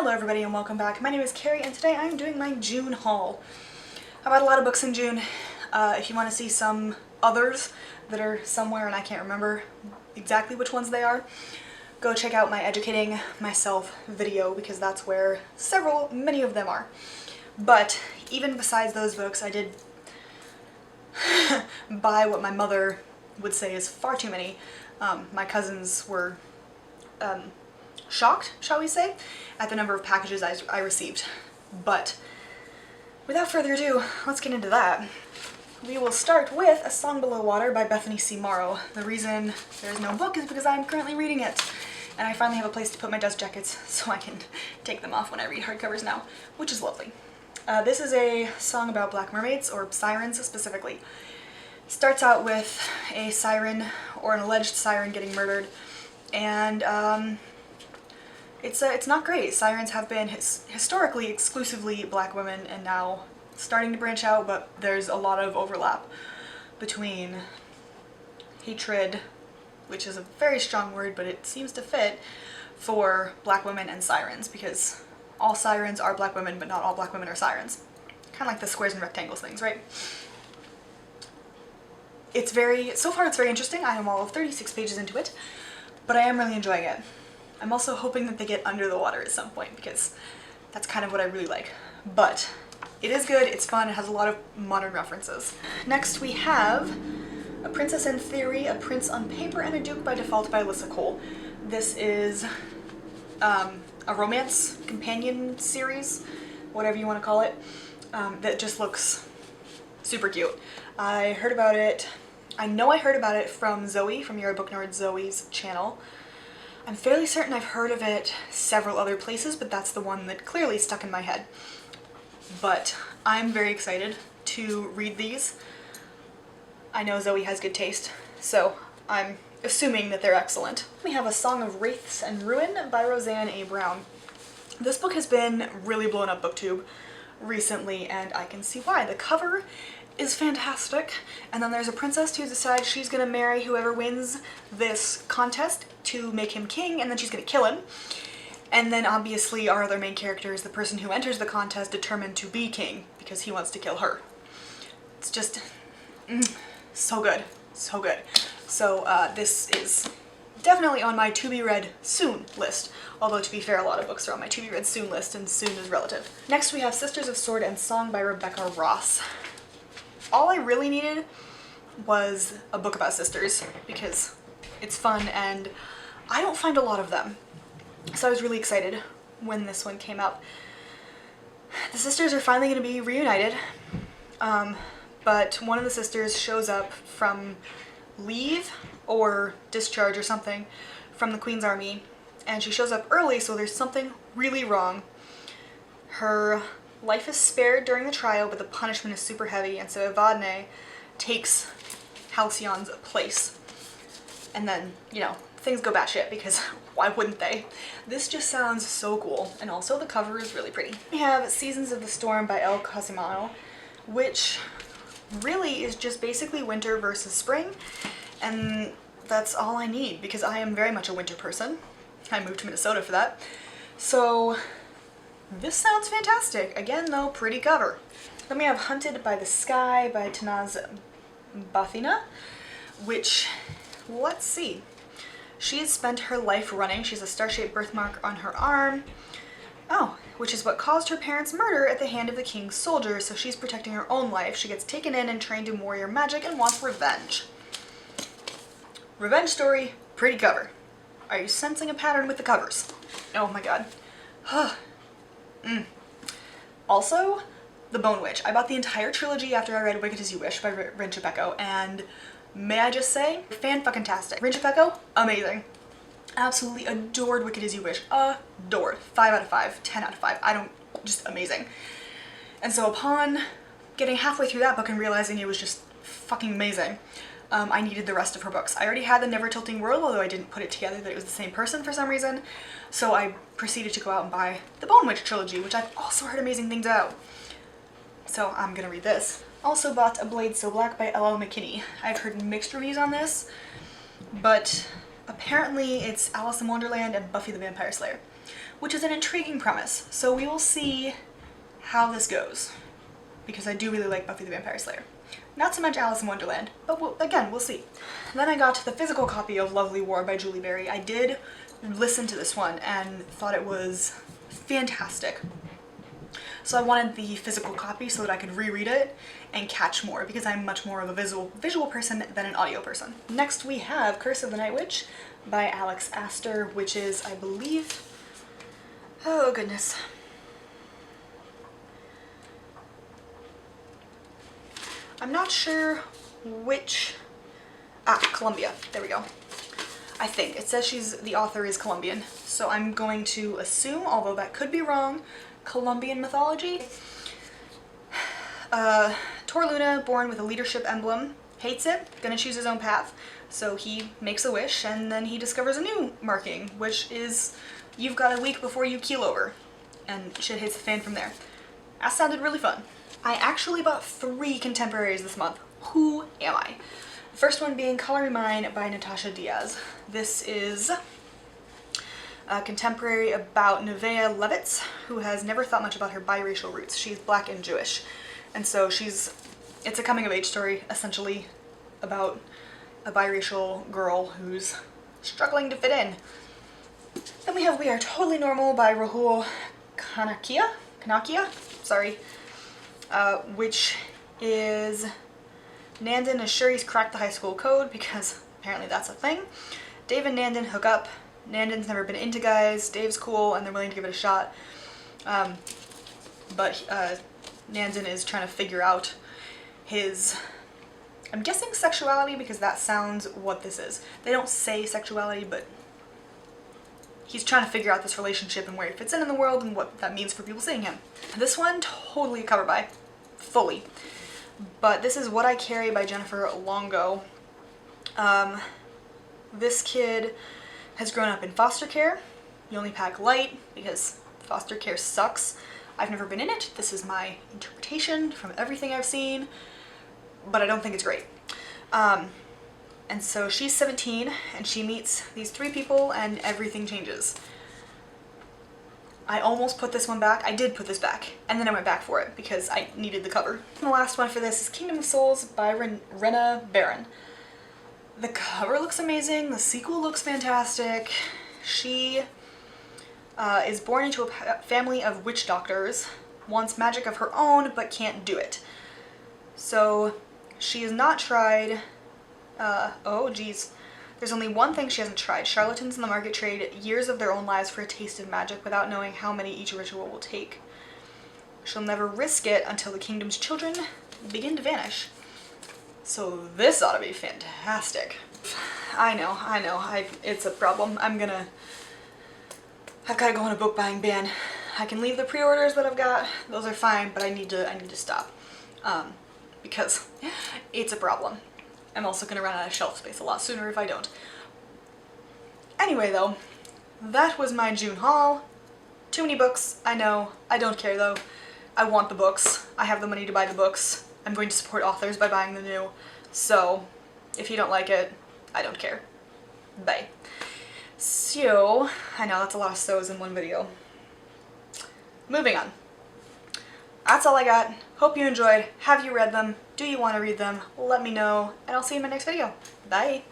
Hello everybody and welcome back. My name is Kari and today I'm doing my June haul. I bought a lot of books in June. If you want to see some others that are somewhere and I can't remember exactly which ones they are, go check out my Educating Myself video because that's where many of them are. But even besides those books, I did buy what my mother would say is far too many. My cousins were shocked, shall we say, at the number of packages I received. But without further ado, let's get into that. We will start with A Song Below Water by Bethany Morrow. The reason there's no book is because I'm currently reading it. And I finally have a place to put my dust jackets so I can take them off when I read hardcovers now, which is lovely. This is a song about black mermaids, or sirens specifically. Starts out with a siren, or an alleged siren, getting murdered, and it's not great. Sirens have been historically exclusively black women and now starting to branch out, but there's a lot of overlap between hatred, which is a very strong word, but it seems to fit, for black women and sirens, because all sirens are black women, but not all black women are sirens. Kind of like the squares and rectangles things, right? So far it's very interesting. I am all of 36 pages into it, but I am really enjoying it. I'm also hoping that they get under the water at some point because that's kind of what I really like. But it is good, it's fun, it has a lot of modern references. Next we have A Princess in Theory, A Prince on Paper, and a Duke by Default by Alyssa Cole. This is a romance companion series, whatever you want to call it, that just looks super cute. I know I heard about it from Zoe, from Your Book Nerd Zoe's channel. I'm fairly certain I've heard of it several other places, but that's the one that clearly stuck in my head. But I'm very excited to read these. I know Zoe has good taste, so I'm assuming that they're excellent. We have A Song of Wraiths and Ruin by Roseanne A. Brown. This book has been really blowing up BookTube recently, and I can see why. The cover is fantastic, and then there's a princess who decides she's gonna marry whoever wins this contest to make him king, and then she's gonna kill him. And then obviously our other main character is the person who enters the contest determined to be king because he wants to kill her. It's just so good, so good. So this is definitely on my to be read soon list, although to be fair, a lot of books are on my to be read soon list, and soon is relative. Next we have Sisters of Sword and Song by Rebecca Ross. All I really needed was a book about sisters because it's fun and I don't find a lot of them. So I was really excited when this one came out. The sisters are finally going to be reunited, but one of the sisters shows up from leave or discharge or something from the Queen's Army, and she shows up early, so there's something really wrong. Her life is spared during the trial, but the punishment is super heavy, and so Evadne takes Halcyon's place. And then, you know, things go batshit because why wouldn't they? This just sounds so cool, and also the cover is really pretty. We have Seasons of the Storm by El Cosimano, which really is just basically winter versus spring, and that's all I need because I am very much a winter person. I moved to Minnesota for that. So this sounds fantastic. Again though, pretty cover. Then we have Hunted by the Sky by Tanaz Bathina, which, let's see. She has spent her life running. She's a star-shaped birthmark on her arm. Oh, which is what caused her parents' murder at the hand of the king's soldiers, so she's protecting her own life. She gets taken in and trained in warrior magic and wants revenge. Revenge story, pretty cover. Are you sensing a pattern with the covers? Oh my god. Also, The Bonewitch. I bought the entire trilogy after I read Wicked As You Wish by Rin Chapeko, and may I just say, fan-fucking-tastic. Rin Chapeko, amazing. Absolutely adored Wicked As You Wish. Adored. 5 out of 5, 10 out of 5. Just amazing. And so upon getting halfway through that book and realizing it was just fucking amazing, I needed the rest of her books. I already had The Never Tilting World, although I didn't put it together that it was the same person for some reason. So I proceeded to go out and buy the Bonewitch Trilogy, which I've also heard amazing things about. So I'm gonna read this. Also bought A Blade So Black by L.L. McKinney. I've heard mixed reviews on this, but apparently it's Alice in Wonderland and Buffy the Vampire Slayer, which is an intriguing premise. So we will see how this goes, because I do really like Buffy the Vampire Slayer. Not so much Alice in Wonderland, but we'll see. Then I got the physical copy of Lovely War by Julie Berry. I did listen to this one and thought it was fantastic. So I wanted the physical copy so that I could reread it and catch more, because I'm much more of a visual person than an audio person. Next we have Curse of the Night Witch by Alex Astor, which is, I believe, oh goodness. I'm not sure which, Columbia, there we go. I think. It says the author is Colombian, so I'm going to assume, although that could be wrong, Colombian mythology. Tor Luna, born with a leadership emblem, hates it, gonna choose his own path, so he makes a wish and then he discovers a new marking, which is you've got a week before you keel over, and shit hits the fan from there. That sounded really fun. I actually bought 3 contemporaries this month. Who am I? The first one being Coloring Mine by Natasha Diaz. This is a contemporary about Nevaeh Levitz, who has never thought much about her biracial roots. She's black and Jewish, and so it's a coming of age story, essentially, about a biracial girl who's struggling to fit in. Then we have We Are Totally Normal by Rahul Kanakia, sorry, which is Nandin and Shuri's cracked the high school code, because apparently that's a thing. Dave and Nandin hook up. Nandin's never been into guys, Dave's cool, and they're willing to give it a shot. But Nandin is trying to figure out his, I'm guessing sexuality, because that sounds what this is. They don't say sexuality, but he's trying to figure out this relationship and where he fits in the world and what that means for people seeing him. This one, totally a cover buy, fully. But this is What I Carry by Jennifer Longo. This kid has grown up in foster care. You only pack light because foster care sucks. I've never been in it. This is my interpretation from everything I've seen, but I don't think it's great. And so she's 17 and she meets these 3 people and everything changes. I almost put this one back. I did put this back, and then I went back for it because I needed the cover. And the last one for this is Kingdom of Souls by Rena Barron. The cover looks amazing, the sequel looks fantastic. She is born into a family of witch doctors, wants magic of her own, but can't do it. So she has not tried, oh geez. There's only one thing she hasn't tried. Charlatans in the market trade years of their own lives for a taste of magic without knowing how many each ritual will take. She'll never risk it until the kingdom's children begin to vanish. So this ought to be fantastic. I know, it's a problem. I've got to go on a book buying ban. I can leave the pre-orders that I've got, those are fine, but I need to stop. Because it's a problem. I'm also going to run out of shelf space a lot sooner if I don't. Anyway though, that was my June haul. Too many books, I know. I don't care though. I want the books. I have the money to buy the books. I'm going to support authors by buying the new. So, if you don't like it, I don't care. Bye. So, I know that's a lot of so's in one video. Moving on. That's all I got. Hope you enjoyed. Have you read them? Do you want to read them? Let me know, and I'll see you in my next video. Bye!